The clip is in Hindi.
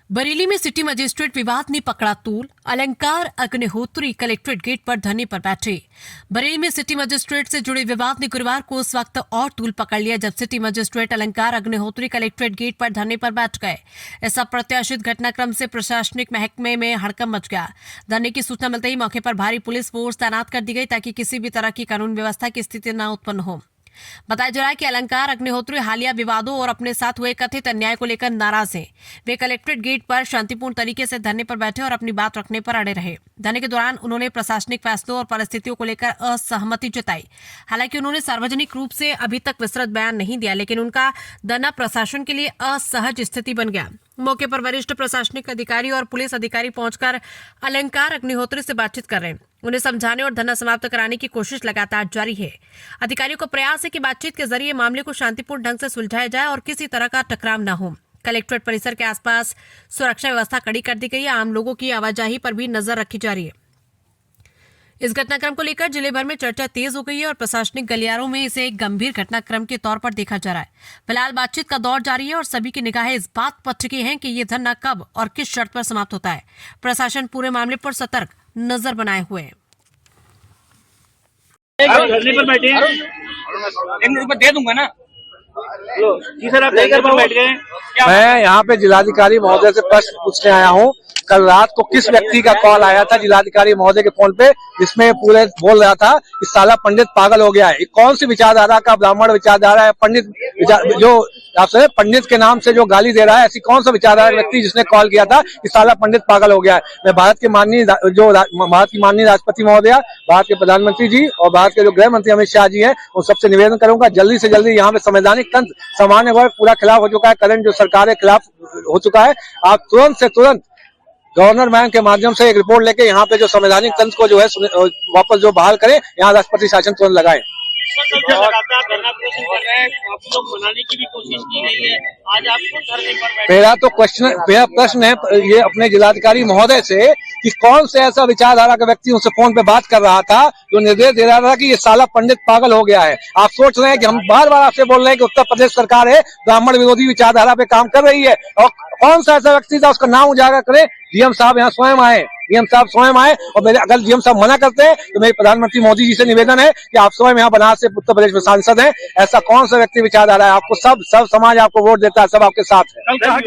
बरेली में सिटी मजिस्ट्रेट विवाद ने पकड़ा तूल। अलंकार अग्निहोत्री कलेक्ट्रेट गेट पर धरने पर बैठे। बरेली में सिटी मजिस्ट्रेट से जुड़े विवाद ने गुरुवार को उस वक्त और तूल पकड़ लिया जब सिटी मजिस्ट्रेट अलंकार अग्निहोत्री कलेक्ट्रेट गेट पर धरने पर बैठ गए। इस अप्रत्याशित घटनाक्रम से प्रशासनिक महकमे में हड़कंप मच गया। धरने की सूचना मिलते ही मौके पर भारी पुलिस फोर्स तैनात कर दी गई ताकि किसी भी तरह की कानून व्यवस्था की स्थिति न उत्पन्न हो। बताया जा रहा है कि अलंकार अग्निहोत्री हालिया विवादों और अपने साथ हुए कथित अन्याय को लेकर नाराज हैं। वे कलेक्ट्रेट गेट पर शांतिपूर्ण तरीके से धरने पर बैठे और अपनी बात रखने पर अड़े रहे। धरने के दौरान उन्होंने प्रशासनिक फैसलों और परिस्थितियों को लेकर असहमति जताई। हालांकि उन्होंने सार्वजनिक रूप से अभी तक विस्तृत बयान नहीं दिया, लेकिन उनका धरना प्रशासन के लिए असहज स्थिति बन गया। मौके पर वरिष्ठ प्रशासनिक अधिकारी और पुलिस अधिकारी पहुंचकर अलंकार अग्निहोत्री से बातचीत कर रहे हैं। उन्हें समझाने और धरना समाप्त कराने की कोशिश लगातार जारी है। अधिकारियों को प्रयास है कि बातचीत के जरिए मामले को शांतिपूर्ण ढंग से सुलझाया जाए और किसी तरह का टकराव न हो। कलेक्ट्रेट परिसर के आसपास सुरक्षा व्यवस्था कड़ी कर दी गई है। आम लोगों की आवाजाही पर भी नजर रखी जा रही है। इस घटनाक्रम को लेकर जिले भर में चर्चा तेज हो गई है और प्रशासनिक गलियारों में इसे एक गंभीर घटनाक्रम के तौर पर देखा जा रहा है। फिलहाल बातचीत का दौर जारी है और सभी की निगाहें इस बात पर टिकी हैं कि ये धरना कब और किस शर्त पर समाप्त होता है। प्रशासन पूरे मामले पर सतर्क नजर बनाए हुए है। धरने पर बैठे हैं, दे दूंगा ना। जी सर, आप धरने पर बैठ गए हैं। मैं यहाँ पे जिलाधिकारी महोदय से प्रश्न पूछने आया हूँ। कल रात को किस व्यक्ति का कॉल आया था जिलाधिकारी महोदय के फोन पे, जिसमें पूरे बोल रहा था कि साला पंडित पागल हो गया है। कौन सी विचारधारा का ब्राह्मण विचारधारा है? पंडित जो आपसे पंडित के नाम से जो गाली दे रहा है, ऐसी कौन सा विचारधारा व्यक्ति जिसने कॉल किया था कि साला पंडित पागल हो गया है? मैं भारत की माननीय राष्ट्रपति महोदया, भारत के प्रधानमंत्री जी और भारत के जो गृह मंत्री अमित शाह जी हैं, उन सबसे निवेदन करूंगा जल्दी से जल्दी यहाँ पे संवैधानिक तंत्र सामान्य वर्ग पूरा खिलाफ हो चुका है। करंट जो सरकार के खिलाफ हो चुका है। आप तुरंत से तुरंत गवर्नर मैन के माध्यम से एक रिपोर्ट लेके यहाँ पे जो संवैधानिक तंत्र को जो है वापस जो बहाल करें, यहाँ राष्ट्रपति शासन तुरंत लगाएं। लगातार धरना प्रदर्शन कर रहे हैं, काफी लोग मनाने की भी कोशिश की गई है। आज आपको धरने पर बैठे। मेरा प्रश्न है ये अपने जिलाधिकारी महोदय से कि कौन से ऐसा विचारधारा का व्यक्ति उनसे फोन पे बात कर रहा था जो निर्देश दे रहा था कि ये साला पंडित पागल हो गया है। आप सोच रहे हैं कि हम बार बार आपसे बोल रहे हैं कि उत्तर प्रदेश सरकार है ब्राह्मण विरोधी विचारधारा पे काम कर रही है, और कौन सा ऐसा व्यक्ति था उसका नाम उजागर करें। डीएम साहब यहाँ स्वयं आए, और मेरे अगर डीएम साहब मना करते हैं तो मेरे प्रधानमंत्री मोदी जी से निवेदन है कि आप स्वयं यहाँ बनारस से उत्तर प्रदेश में सांसद हैं। ऐसा कौन सा व्यक्ति विचारधारा है? आपको सब समाज आपको वोट देता है, सब आपके साथ है।